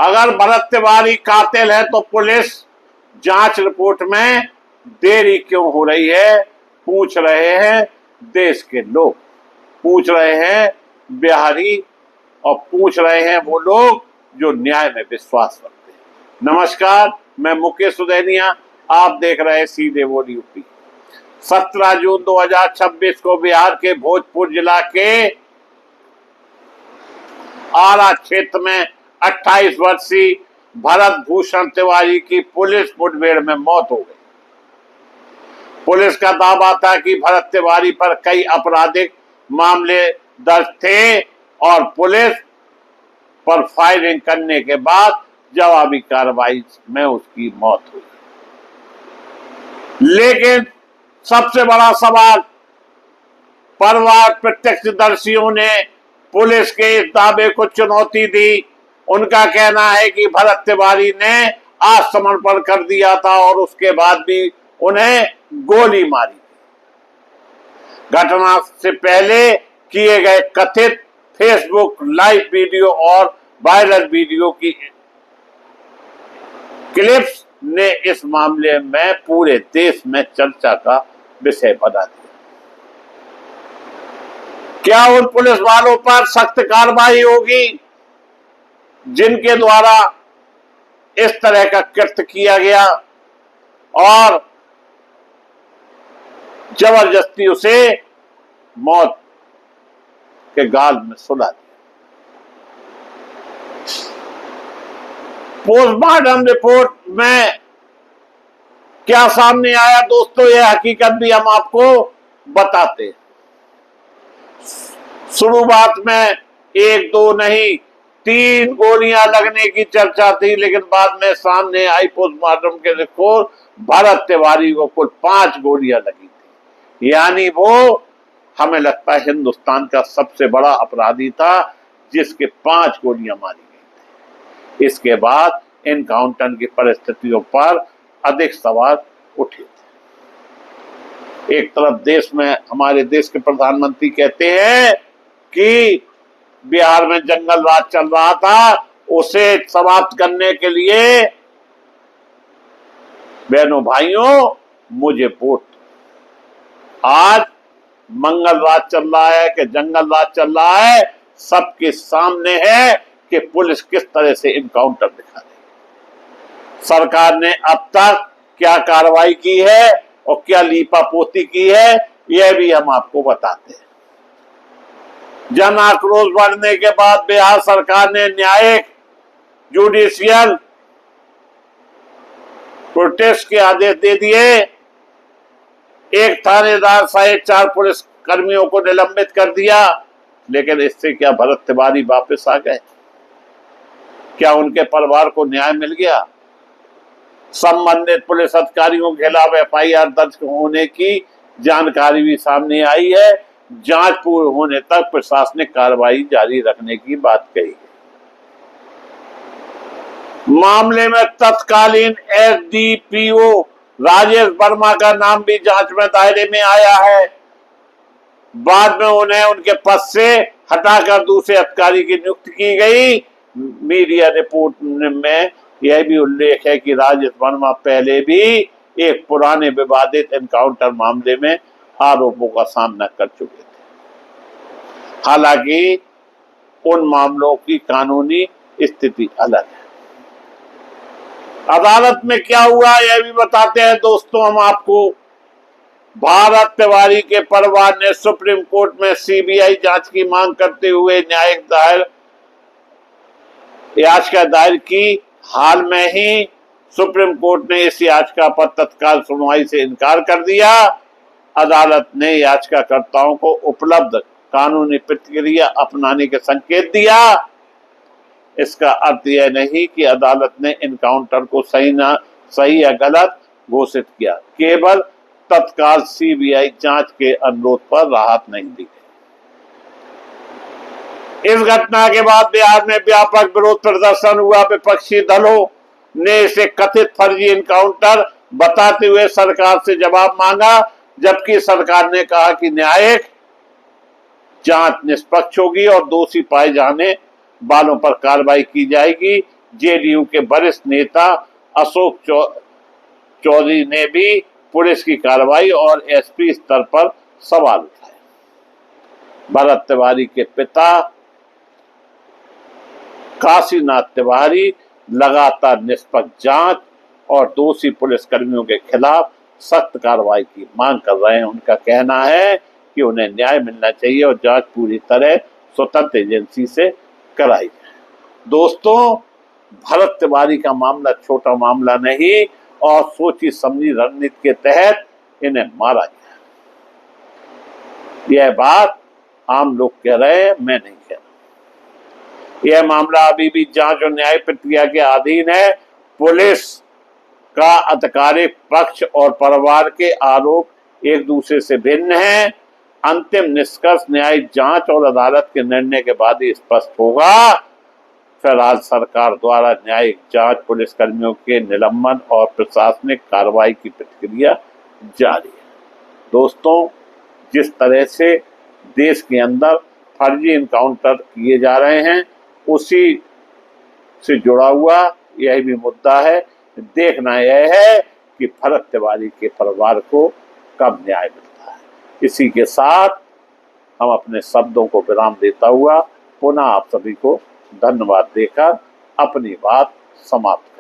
अगर भरत तिवारी कातिल है तो पुलिस जांच रिपोर्ट में देरी क्यों हो रही है, पूछ रहे हैं देश के लोग, पूछ रहे हैं बिहारी और पूछ रहे हैं वो लोग जो न्याय में विश्वास रखते हैं। नमस्कार, मैं मुकेश सुदैनिया, आप देख रहे हैं सीधे बोल यूपी। 17 जून 2026 को बिहार के भोजपुर जिला के आरा क्षेत्र में 28 वर्षीय भरत भूषण तिवारी की पुलिस मुठभेड़ में मौत हो गई। पुलिस का दावा था कि भरत तिवारी पर कई आपराधिक मामले दर्ज थे और पुलिस पर फायरिंग करने के बाद जवाबी कार्रवाई में उसकी मौत हुई। लेकिन सबसे बड़ा सवाल, परिवार प्रत्यक्षदर्शियों ने पुलिस के इस दावे को चुनौती दी। उनका कहना है कि भरत तिवारी ने आत्मसमर्पण कर दिया था और उसके बाद भी उन्हें गोली मारी। घटना से पहले किए गए कथित फेसबुक लाइव वीडियो और वायरल वीडियो की क्लिप्स ने इस मामले में पूरे देश में चर्चा का विषय बना दिया। क्या उन पुलिस वालों पर सख्त कार्रवाई होगी जिनके द्वारा इस तरह का कृत्य किया गया और जबरदस्ती उसे मौत के गाल में सुला दिया? पोस्टमार्टम रिपोर्ट में क्या सामने आया दोस्तों, यह हकीकत भी हम आपको बताते हैं। शुरुआत में 1 2 नहीं 3 गोलियां लगने की चर्चा थी, लेकिन बाद में सामने आई पोस्टमार्टम के रिपोर्ट, भरत तिवारी को कुल 5 गोलियां लगी थी। यानी वो, हमें लगता है, हिंदुस्तान का सबसे बड़ा अपराधी था जिसके 5 गोलियां मारी गई थी। इसके बाद एनकाउंटर की परिस्थितियों पर अधिक सवाल उठे थे। एक तरफ देश में हमारे देश के प्रधानमंत्री कहते हैं कि बिहार में जंगल राज चल रहा था, उसे समाप्त करने के लिए बहनों भाइयों मुझे वोट। आज मंगल राज चल रहा है कि जंगल राज चल रहा है, सबके सामने है कि पुलिस किस तरह से इनकाउंटर दिखा रही है। सरकार ने अब तक क्या कार्रवाई की है और क्या लीपापोती की है, यह भी हम आपको बताते हैं। जन आक्रोश बढ़ने के बाद बिहार सरकार ने न्यायिक जुडिशियल प्रोटेस्ट के आदेश दे दिए। एक थानेदार सहित 4 पुलिस कर्मियों को निलंबित कर दिया। लेकिन इससे क्या भरत तिवारी वापस आ गए? क्या उनके परिवार को न्याय मिल गया? संबंधित पुलिस अधिकारियों के खिलाफ FIR दर्ज होने की जानकारी भी सामने आई है। जांच पूर्ण होने तक प्रशासनिक कार्रवाई जारी रखने की बात कही है। मामले में तत्कालीन SDPO राजेश वर्मा का नाम भी जांच में दायरे में आया है। बाद में उन्हें उनके पद से हटाकर दूसरे अधिकारी की नियुक्ति की गई। मीडिया रिपोर्ट में यह भी उल्लेख है कि राजेश वर्मा पहले भी एक पुराने विवादित एनकाउंटर मामले में आरोपों का सामना कर चुके थे। हालांकि उन मामलों की कानूनी स्थिति अलग है। अदालत में क्या हुआ यह भी बताते हैं दोस्तों हम आपको। भरत तिवारी के परिवार ने सुप्रीम कोर्ट में CBI जांच की मांग करते हुए न्यायिक याचिका दायर की। हाल में ही सुप्रीम कोर्ट ने इस याचिका पर तत्काल सुनवाई से इनकार कर दिया। अदालत ने याचिकाकर्ताओं को उपलब्ध कानूनी प्रक्रिया अपनाने के संकेत दिया। इसका अर्थ यह नहीं कि अदालत ने इनकाउंटर को सही या गलत घोषित किया, केवल तत्काल CBI जांच के अनुरोध पर राहत नहीं दी गई। इस घटना के बाद बिहार में व्यापक विरोध प्रदर्शन हुआ। विपक्षी दलों ने इसे कथित फर्जी इनकाउंटर बताते हुए सरकार से जवाब मांगा, जबकि सरकार ने कहा कि न्यायिक जांच निष्पक्ष होगी और दोषी पाए जाने वालों पर कार्रवाई की जाएगी। जेडीयू के वरिष्ठ नेता अशोक चौधरी ने भी पुलिस की कार्रवाई और एसपी स्तर पर सवाल उठाए। भरत तिवारी के पिता काशीनाथ तिवारी लगातार निष्पक्ष जांच और दोषी पुलिसकर्मियों के खिलाफ सख्त कार्रवाई की मांग कर रहे हैं। उनका कहना है कि उन्हें न्याय मिलना चाहिए और जांच पूरी तरह स्वतंत्र एजेंसी से कराई जाए। दोस्तों, भरत तिवारी का मामला छोटा मामला नहीं और सोची समझी रणनीति के तहत इन्हें मारा गया। यह बात आम लोग कह रहे हैं, मैं नहीं कह रहा। यह मामला अभी भी जांच और न्याय प्रक्रिया के अधीन है। पुलिस का आधिकारिक पक्ष और परिवार के आरोप एक दूसरे से भिन्न हैं। अंतिम निष्कर्ष न्यायिक जांच और अदालत के निर्णय के बाद ही स्पष्ट होगा। फिलहाल सरकार द्वारा न्यायिक जांच, पुलिसकर्मियों के निलंबन और प्रशासनिक कार्रवाई की प्रक्रिया जारी है। दोस्तों, जिस तरह से देश के अंदर फर्जी इनकाउंटर किए जा रहे हैं, उसी से जुड़ा हुआ यह भी मुद्दा है। देखना यह है कि भरत तिवारी के परिवार को कब न्याय मिलता है। इसी के साथ हम अपने शब्दों को विराम देता हुआ पुनः आप सभी को धन्यवाद देकर अपनी बात समाप्त